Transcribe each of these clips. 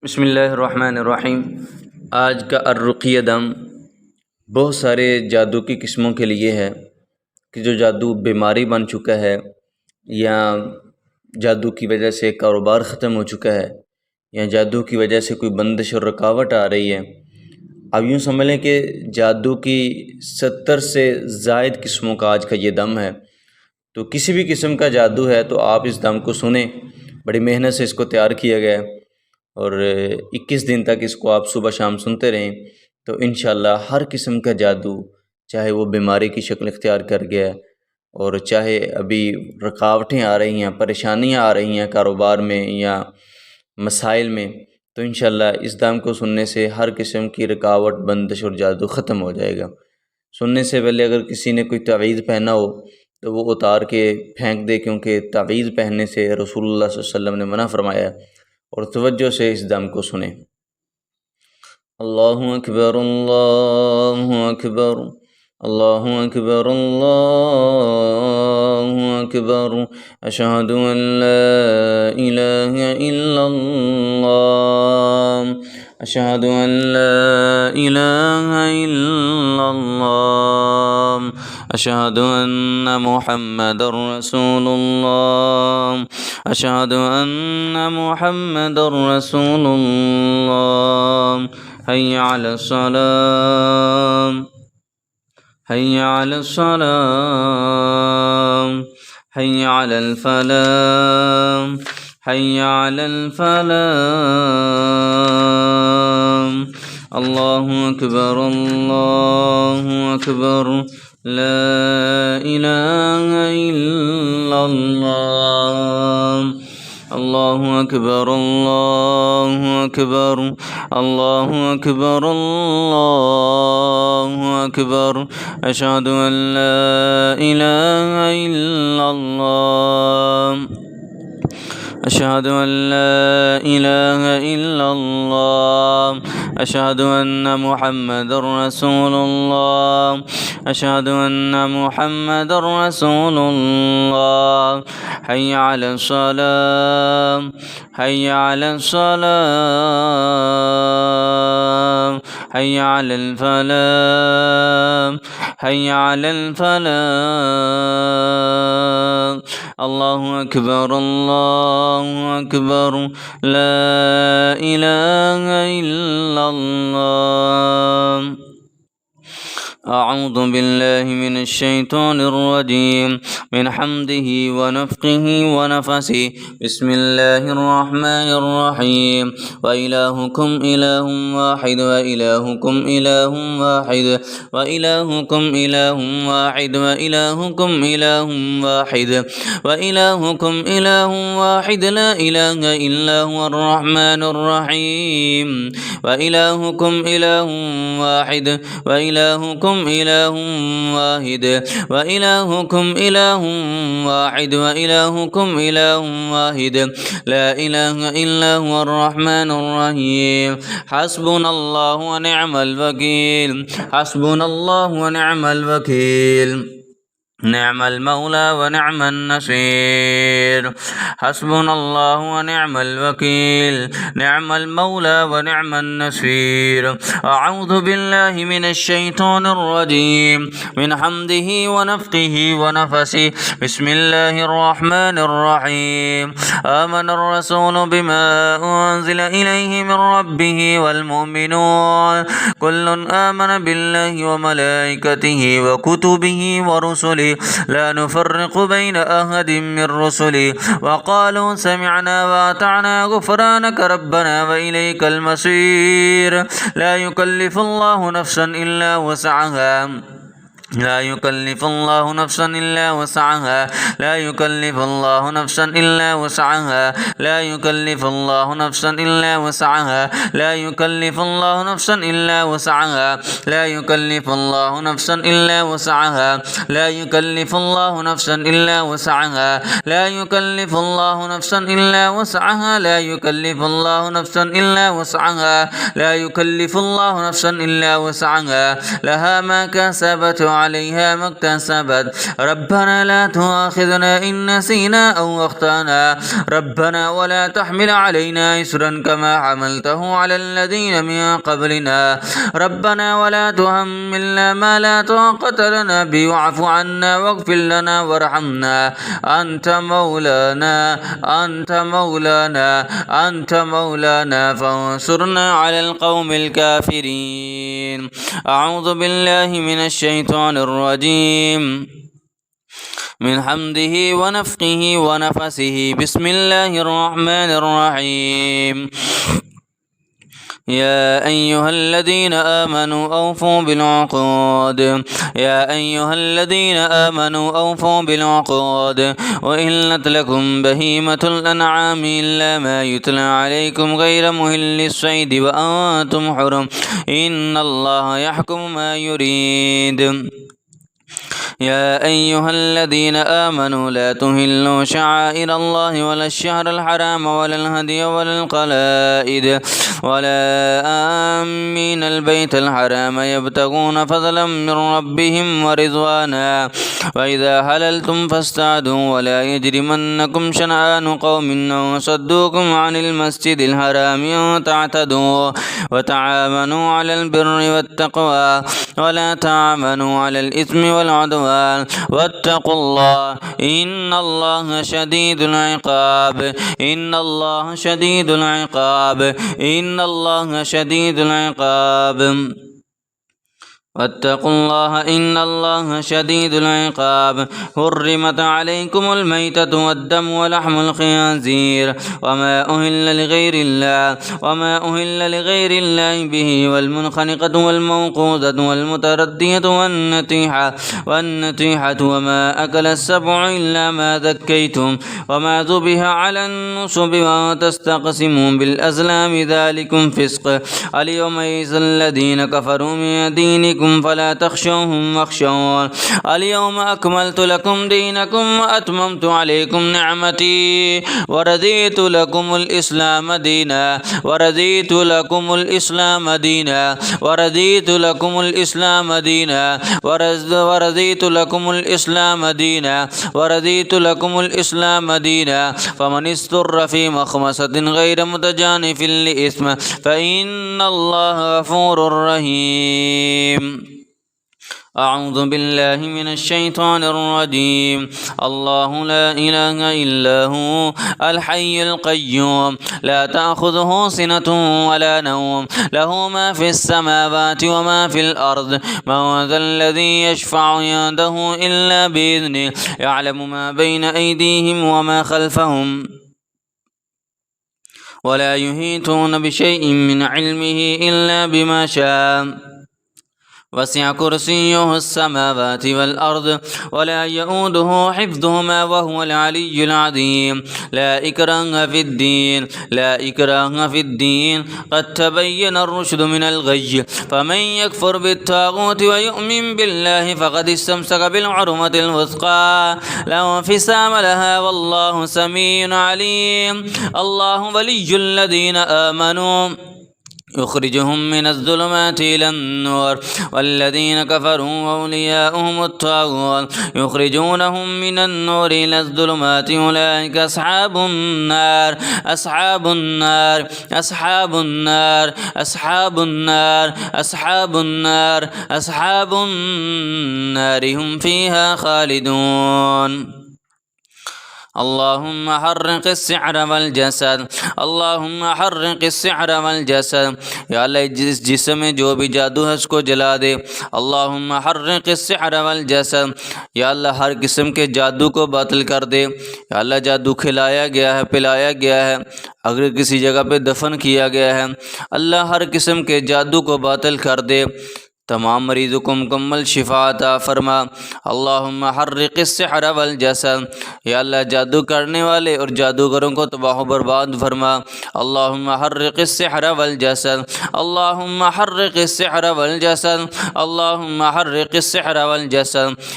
बिस्मिल्लाहिर्रहमानिर्रहीम। आज का अर्रुक़िया दम बहुत सारे जादू की किस्मों के लिए है कि जो जादू बीमारी बन चुका है या जादू की वजह से कारोबार ख़त्म हो चुका है या जादू की वजह से कोई बंदिश और रुकावट आ रही है। अब यूँ समझ लें कि जादू की 70 से ज़ायद किस्मों का आज का ये दम है। तो किसी भी किस्म का जादू है तो आप इस दम को सुने। बड़ी मेहनत से इसको तैयार किया गया है और 21 दिन तक इसको आप सुबह शाम सुनते रहें तो इंशाअल्लाह हर किस्म का जादू, चाहे वो बीमारी की शक्ल इख्तियार कर गया और चाहे अभी रुकावटें आ रही हैं, परेशानियां आ रही हैं कारोबार में या मसाइल में, तो इंशाअल्लाह इस दम को सुनने से हर किस्म की रुकावट, बंदिश और जादू ख़त्म हो जाएगा। सुनने से पहले अगर किसी ने कोई तावीज़ पहना हो तो वो उतार के फेंक दे, क्योंकि तावीज़ पहनने से रसूलुल्लाह सल्लल्लाहु अलैहि वसल्लम ने मना फरमाया। और तवज्जो से इस दम को सुने। अल्लाहु अकबर, अल्लाहु अकबर, अल्लाहु अकबर, अल्लाहु अकबर। अशहदु अन ला इलाहा इल्लल्लाह, अशहदु अन ला इलाहा इल्लल्लाह, अशहदु अन्न मुहम्मदर रसूलुल्लाह, अशहदु अन्न मुहम्मदर रसूलुल्लाह। हय्या अलस सलाम, हय्या अलस सलाम, हय्या अलल फलाह, हय्या अलल फलाह। अल्लाहु अकबर, अल्लाहु अकबर, ला इलाहा इल्लल्लाह। अल्लाहु अकबर, अल्लाहु अकबर, अल्लाहु अकबर, अल्लाहु अकबर। अशहदु अन ला इलाहा इल्लल्लाह, अशहदु अन ला इलाहा इल्लल्लाह, अशहदु अन्न मुहम्मदर रसूलुल्लाह, अशहदु अन्न मुहम्मदर रसूलुल्लाह। हय्या अलस सलाम, हय्या अलस सलाम, हय्या अलल फलाह, हय्या अलल फलाह। अल्लाहु अकबर, अल्लाहु अकबर, ला इलाहा इल्लल्लाह। अऊज़ु बिल्लाहि मिनश शैतानिर रजीम, मिन हम्दिही व नफ़्ख़िही व नफ़सिही। बिस्मिल्लाहिर रहमानिर रहीम। व इलाहुकुम इलाहुम वाहिद, व इलाहुकुम इलाहुम वाहिद, व इलाहुकुम इलाहुम वाहिद, व इलाहुकुम इलाहुम वाहिद, व इलाहुकुम इलाहुम वाहिद, ला इलाहा इल्ला हुवर रहमानुर रहीम। व इलाहुकुम इलाहुम वाहिद, व इलाहुकुम इलाहुम वाहिद, व इलाहुकुम इलाहुम वाहिद, व इलाहुकुम इलाहुम वाहिद, ला इलाहा इल्ला हुवर रहमानुर रहीम। हस्बुनल्लाहु व निअमल वकील, हस्बुनल्लाहु व निअमल वकील, निअमल मौला व निअमन नसीर। हस्बुनल्लाहु व निअमल वकील, निअमल मौला व निअमन नसीर। अऊज़ु बिल्लाहि मिनश शैतानिर रजीम, मिन हम्दिही व नफ़्ख़िही व नफ़सिही। बिस्मिल्लाहिर रहमानिर रहीम। आमनर रसूलु बिमा उन्ज़िला इलैहि मिर रब्बिही वल मुमिनून कुल्लुन आमन बिल्लाहि व मलाइकतिही व कुतुबिही व रुसुलिही ला नुफ़र्रिक़ु बैन अहदिम मिर रुसुलिही व क़ालू समिअना व अतअना गुफ़रानक रब्बना व इलैकल मसीर। ला युकल्लिफ़ुल्लाहु नफ़्सन इल्ला वुसअहा, ला युकल्लिफ़ुल्लाहु नफ़्सन इल्ला वुसअहा, ला युकल्लिफ़ुल्लाहु नफ़्सन इल्ला वुसअहा, ला युकल्लिफ़ुल्लाहु नफ़्सन इल्ला वुसअहा, ला युकल्लिफ़ुल्लाहु नफ़्सन इल्ला वुसअहा, ला युकल्लिफ़ुल्लाहु नफ़्सन इल्ला वुसअहा, ला युकल्लिफ़ुल्लाहु नफ़्सन इल्ला वुसअहा, ला युकल्लिफ़ुल्लाहु नफ़्सन इल्ला वुसअहा, ला युकल्लिफ़ुल्लाहु नफ़्सन इल्ला वुसअहा, ला युकल्लिफ़ुल्लाहु नफ़्सन इल्ला वुसअहा, लहा मा कसबत عليها ما اكتسبت ربنا لا تؤاخذنا إن نسينا أو أخطأنا ربنا ولا تحمل علينا إسرا كما حملته على الذين من قبلنا ربنا ولا تحملنا ما لا طاقة لنا به واعف عنا واغفر لنا وارحمنا أنت مولانا فانصرنا على القوم الكافرين. أعوذ بالله من الشيطان الرجيم من حمده ونفخه ونفسه بسم الله الرحمن الرحيم. يا أيها الذين آمنوا أوفوا بالعقود وإحلت لكم بهيمة الأنعام إلا ما يتلى عليكم غير مهل الصيد وأنتم حرم إن الله يحكم ما يريد. يا أيها الذين آمنوا لا تهلوا شعائر الله ولا الشهر الحرام ولا الهدي ولا القلائد ولا آمين البيت الحرام يبتغون فضلا من ربهم ورضوانا وإذا حللتم فاصطادوا ولا يجرمنكم شنآن قوم أن صدوكم عن المسجد الحرام أن تعتدوا وتعاونوا على البر والتقوى ولا تعاونوا على الإثم والعدوان واتقوا الله إن الله شديد العقاب واتقوا الله إن الله شديد العقاب. حرمت عليكم الميتة والدم ولحم الخنزير وما أهل لغير الله به والمنخنقة والموقوذة والمتردية والنتيحة وما أكل السبع إلا ما ذكيتم وما ذبح على النصب وتستقسمون بالأزلام ذلكم فسق. اليوم يئس الذين كفروا من دينكم فلا تخشوهم واخشون. اليوم أكملت لكم دينكم وأتممت عليكم نعمتي ورضيت لكم الإسلام دينا فمن اضطر في مخمصة غير متجانف لإثم فإن الله غفور رحيم. أعوذ بالله من الشيطان الرجيم. الله لا إله إلا هو الحي القيوم لا تأخذه سنة ولا نوم له ما في السماوات وما في الأرض من ذا الذي يشفع عنده إلا بإذنه يعلم ما بين أيديهم وما خلفهم ولا يحيطون بشيء من علمه إلا بما شاء وسع كرسيه السماوات والأرض ولا يؤوده حفظهما وهو العلي العظيم. لا إكراه في الدين قد تبين الرشد من الغي فمن يكفر بالطاغوت ويؤمن بالله فقد استمسك بالعروة الوثقى لا انفصام لها والله سميع عليم. الله ولي الذين آمنوا يخرجهم من الظلمات إلى النور والذين كفروا أولياؤهم الطاغوت يخرجونهم من النور إلى الظلمات أولئك أصحاب النار هم فيها خالدون. اللهم حرق السحر والجسد یا اللہ جس جسم میں جو بھی جادو ہے اس کو جلا دے. اللہم حرق السحر والجسد یا اللہ ہر قسم کے جادو کو باطل کر دے. یا اللہ جادو کھلایا گیا ہے پلایا گیا ہے اگر کسی جگہ پہ دفن کیا گیا ہے اللہ ہر قسم کے جادو کو باطل کر دے. تمام مریضوں کو مکمل شفا عطا فرما. اللہم حرق السحر والجسد یا اللہ جادو کرنے والے اور جادوگروں کو تباہ و برباد فرما. اللہم حرق السحر والجسد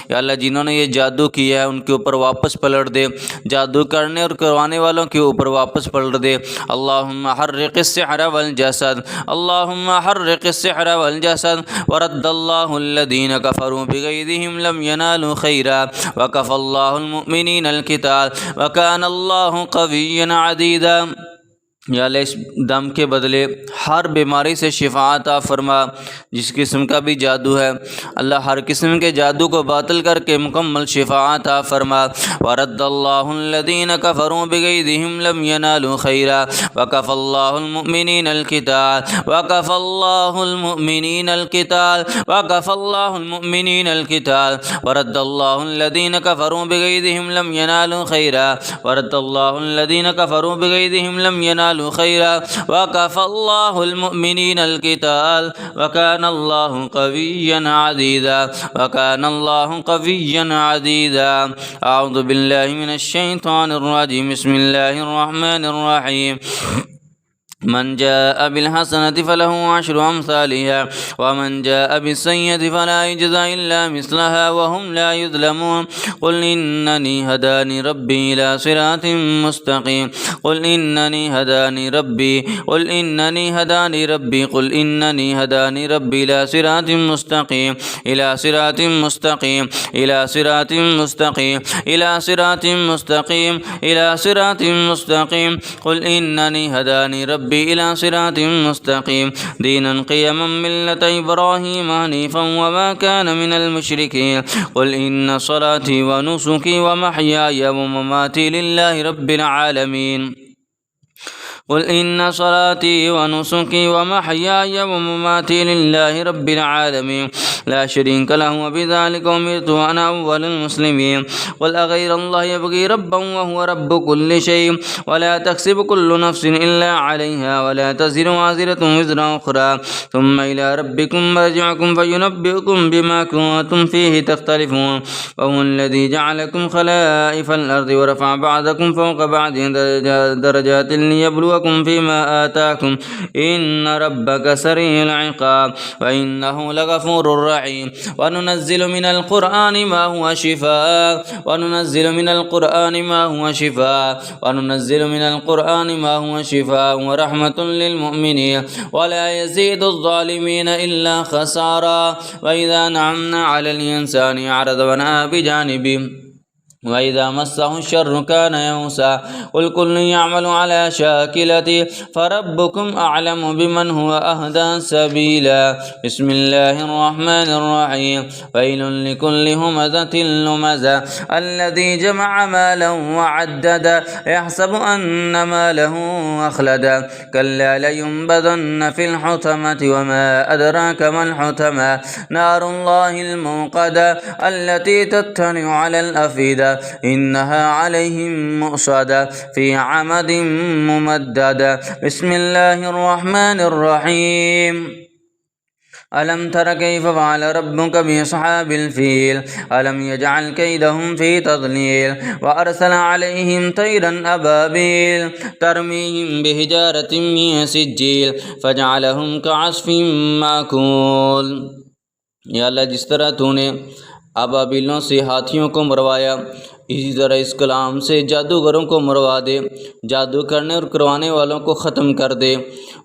یا اللہ جنہوں نے یہ جادو کیا ہے ان کے اوپر واپس پلٹ دے. جادو کرنے اور کروانے والوں کے اوپر واپس پلٹ دے. اللہم حرق السحر والجسد ورد الله الذين كفروا بغيظهم لم ينالوا خيرا وكفى الله المؤمنين القتال وكان الله قويا عزيزا। या अल्लाह इस दम के बदले हर बीमारी से शिफा अता फरमा। जिस किस्म का भी जादू है अल्लाह हर किस्म के जादू को बातिल करके मुकम्मल शिफा अता फरमा। वरद्दल्लाहुल्लज़ीना कफ़रू बिग़ैज़िहिम लम यनालू खैरा वकफ़ल्लाहुल मुमिनीनल क़िताल वकफ़ल्लाहुल मुमिनीनल क़िताल वकफ़ल्लाहुल मुमिनीनल क़िताल वरद्दल्लाहुल्लज़ीना कफ़रू बिग़ैज़िहिम लम यनालू खैरा वरद्दल्लाहुल्लज़ीना कफ़रू बिग़ैज़िहिम लम यनालू खैरा वकफ़ल्लाहुल मुमिनीनल क़िताल वकानल्लाहु क़विय्यन अज़ीज़ा वकानल्लाहु क़विय्यन अज़ीज़ा। अऊज़ु बिल्लाहि मिनश शैतानिर रजीम बिस्मिल्लाहिर रहमानिर रहीम। मन जाअ बिलहसनति फलहु अश्रु अम्सालिहा वमन जाअ बिस्सय्यति फला युज्ज़ा इल्ला मिस्लहा वहुम ला युज़्लमून। क़ुल इन्ननी हदानी रब्बी इला सिरातिन मुस्तक़ीम क़ुल इन्ननी हदानी रब्बी क़ुल इन्ननी हदानी रब्बी क़ुल इन्ननी हदानी रब्बी इला सिरातिन मुस्तक़ीम इला सिरातिन मुस्तक़ीम इला सिरातिन मुस्तक़ीम इला सिरातिन मुस्तक़ीम इला सिरातिन मुस्तक़ीम क़ुल इन्ननी हदानी रब्बी इला सिरातिन मुस्तक़ीम दीनन क़ियमन मिल्लत इब्राहीम हनीफ़न वमा कान मिनल मुशरिकीन। क़ुल इन्न सलाती व नुसुकी व महयाय व ममाती लिल्लाहि रब्बिल आलमीन। क़ुल इन्न सलाती व नुसुकी व महयाय व ममाती लिल्लाहि रब्बिल आलमीन ला शरीका लहु व बिज़ालिका उमिरतु व अना अव्वलुल मुस्लिमीन। क़ुल अग़ैरल्लाहि अब्ग़ी रब्बन व हुव रब्बु कुल्लि शैइन व ला तक्सिबु कुल्लु नफ्सिन इल्ला अलैहा व ला तज़िरु वाज़िरतुन विज़रा उख़रा थुम्मा इला रब्बिकुम मर्जिउकुम फ़युनब्बिउकुम बिमा कुन्तुम फ़ीहि तख़्तलिफ़ून व हुवल्लज़ी जअलकुम ख़लाइफ़ल अर्ज़ि व रफ़अ बअदकुम फ़ौक़ बअदिन दरजातिन लियब्लुवकुम फ़ीमा आताकुम इन्न रब्बका सरीउल इक़ाब व इन्नहु लग़फ़ूरुर रहीम। वनुनज़्ज़िलु मिनल क़ुरआनि मा हुवा शिफ़ाअ वनुनज़्ज़िलु मिनल क़ुरआनि मा हुवा शिफ़ाअ वनुनज़्ज़िलु मिनल क़ुरआनि मा हुवा शिफ़ाअ व रहमतुल लिल मुमिनीन व ला यज़ीदुज़ ज़ालिमीन इल्ला ख़सारा। व इज़ा अनअमना अलल इंसानि अरज़ व नअ बिजानिबिही वइज़ा मस्सहु शर्रु कान यऊसा। क़ुल कुल्लुन यअमलु अला शाकिलतिही फ़रब्बुकुम अअलमु बिमन हुव अहदा सबीला। बिस्मिल्लाहिर रहमानिर रहीम। वैलुन लिकुल्लि हुमज़तिन लुमज़ा अल्लज़ी जमअ मालन व अद्ददा यहसबु अन्न मालहु अख़लदा कल्ला लयुनबज़न्न फ़िल हुतमति वमा अदराका मल हुतमा नारुल्लाहिल मूक़दा अल्लती तत्तलिउ अलल अफ़ीदा इन्नहा अलैहिम मुअस्सदा फ़ी अमदिन मुमद्ददा। बिस्मिल्लाहिर रहमानिर रहीम। अलम तर कैफ़ फ़अल रब्बुक बिअस्हाबिल फ़ील अलम यजअल कैदहुम फ़ी तज़लील व अरसल अलैहिम तैरन अबाबील तरमीहिम बिहिजारतिन मिन सिज्जील फ़जअलहुम कअस्फ़िन माकूल। या अल्लाह जिस तरह तूने अबाबिलों से हाथियों को मरवाया इसी तरह इस कलाम से जादूगरों को मरवा दे, जादू करने और करवाने वालों को ख़त्म कर दे।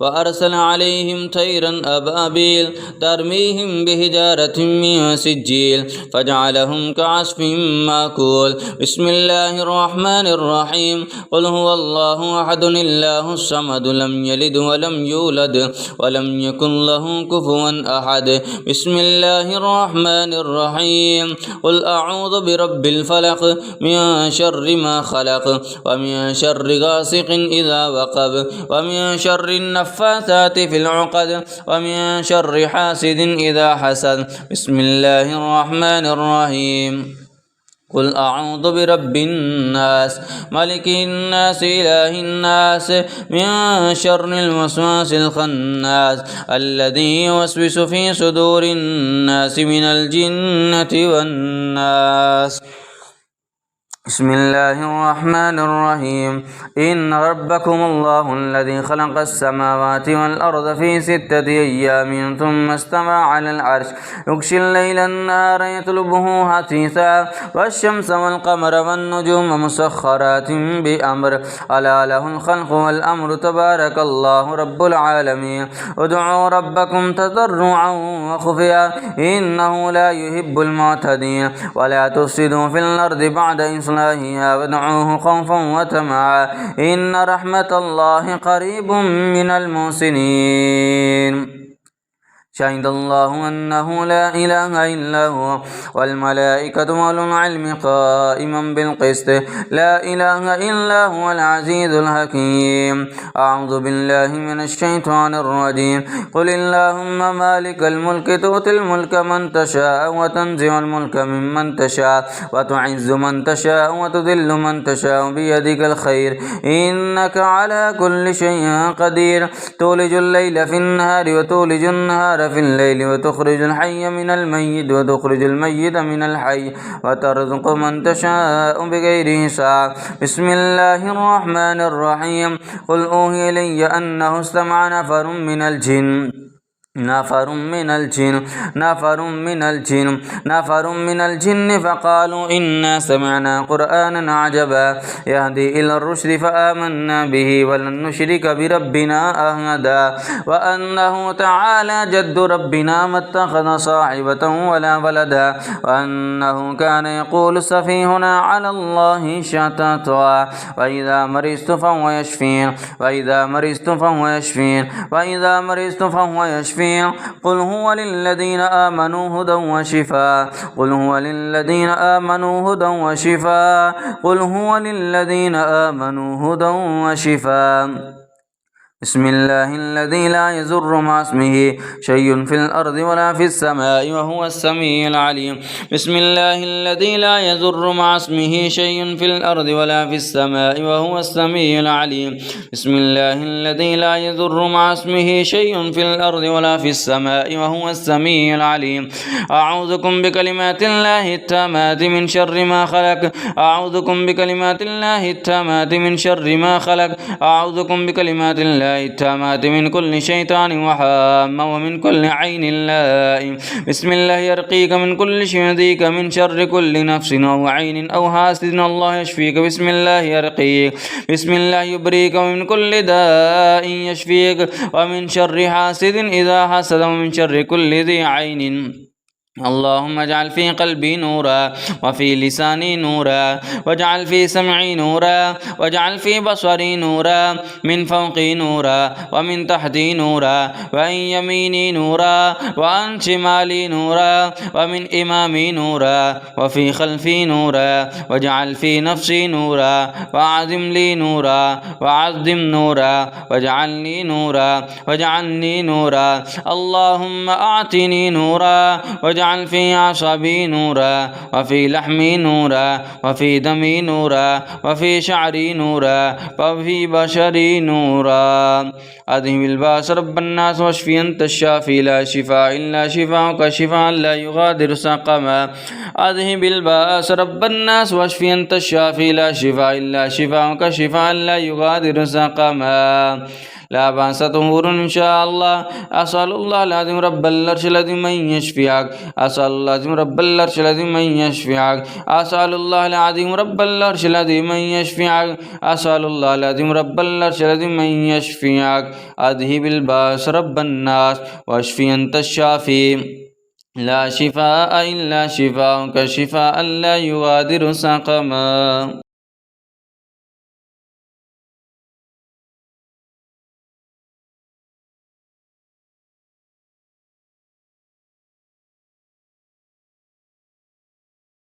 व अरसल अलैहिम तैरन अबाबील तरमीहिम बिहिजारतिन मिन सिज्जील फ़जअलहुम कअस्फ़िन माकूल। बिस्मिल्लाहिर रहमानिर रहीम। क़ुल हुवल्लाहु अहदुन अल्लाहुस समद लम यलिद व लम यूलद व लम यकुल लहु कुफ़ुवन अहद। बिस्मिल्लाहिर रहमानिर रहीम। क़ुल अऊज़ु बिरब्बिल फ़लक़ मिन शर्रि मा ख़लक़ व मिन शर्रि गासिक़िन इज़ा वक़ब व मिन शर्रि नफ़्फ़ासाति फ़िल उक़द व मिन शर्रि हासिदिन इज़ा हसद। बिस्मिल्लाहिर रहमानिर रहीम। क़ुल अऊज़ु बिरब्बिन नास मलिकिन नास इलाहिन नास मिन शर्रिल वस्वासिल ख़न्नास अल्लज़ी युवस्विसु फ़ी सुदूरिन नास मिनल जिन्नति वन नास। بسم الله الرحمن الرحيم إن ربكم الله الذي خلق السماوات والأرض في 6 أيام ثم استوى على العرش يغشي الليل النهار يطلبه حثيثا والشمس والقمر والنجوم مسخرات بأمر ألا له الخلق والأمر تبارك الله رب العالمين ادعوا ربكم تضرعا وخفيا إنه لا يحب المعتدين ولا تفسدوا في الأرض بعد إصلاحها وادعوه خوفا وطمعا إن رحمة الله قريب من المحسنين شهد الله أنه لا إله إلا هو والملائكة وأولو العلم قائما بالقسط لا إله إلا هو العزيز الحكيم أعوذ بالله من الشيطان الرجيم قل اللهم مالك الملك تؤتي الملك من تشاء وتنزع الملك ممن تشاء وتعز من تشاء وتذل من تشاء بيدك الخير إنك على كل شيء قدير تولج الليل في النهار وتولج النهار في الليل وتخرج الحي من الميت وتخرج الميت من الحي وترزق من تشاء بغير حساب بسم الله الرحمن الرحيم قل أوحي إلي أنه استمع نفر من الجن فقالوا إنا سمعنا قرآنا عجبا يهدي إلى الرشد فآمنا به ولن نشرك بربنا أحدا وأنه تعالى جد ربنا ما اتخذ صاحبة ولا ولدا وأنه كان يقول سفيهنا على الله شططا وإذا مرضت فهو يشفين قل هو للذين آمنوا هدى وشفاء بسم الله الذي لا يضر مع اسمه شيء في الأرض ولا في السماء وهو السميع العليم بسم الله الذي لا يضر مع اسمه شيء في الأرض ولا في السماء وهو السميع العليم بسم الله الذي لا يضر مع اسمه شيء في الأرض ولا في السماء وهو السميع العليم أعوذكم بكلمات الله التامات من شر ما خلق أعوذكم بكلمات الله التامات من شر ما خلق أعوذكم بكلمات الله التامات من كل شيطان وهامة ومن كل عين لائم بسم الله يرقيك من كل شيء من شر كل نفس أو عين أو حاسد الله يشفيك بسم الله يرقيك بسم الله يبريك ومن كل داء يشفيك ومن شر حاسد إذا حسد ومن شر كل ذي عين اللهم اجعل في قلبي نورا وفي لساني نورا واجعل في سمعي نورا واجعل في بصري نورا من فوقي نورا ومن تحتي نورا وعن يميني نورا وعن شمالي نورا ومن إمامي نورا وفي خلفي نورا واجعل في نفسي نورا وأعظم لي نورا وعظم نورا واجعلني نورا اللهم أعطني نورا واجعل في أعصابي نورا وفي لحمي نورا وفي دمي نورا وفي شعري نورا وفي بشري نورا أذهب الباس رب الناس واشفي أنت الشافي لا شفاء إلا شفاءك شفاء لا يغادر سقما أذهب الباس رب الناس واشفي أنت الشافي لا شفاء إلا شفاءك شفاء لا يغادر سقما لا بأس طهور إن شاء الله أسأل الله العظيم رب العرش العظيم من يشفيك أسأل الله العظيم رب العرش العظيم من يشفيك أسأل الله العظيم رب العرش العظيم من يشفيك أسأل الله العظيم رب العرش العظيم من يشفيك أذهب الباس رب الناس واشفي أنت الشافي لا شفاء إلا شفاءك شفاء لا يغادر سقما.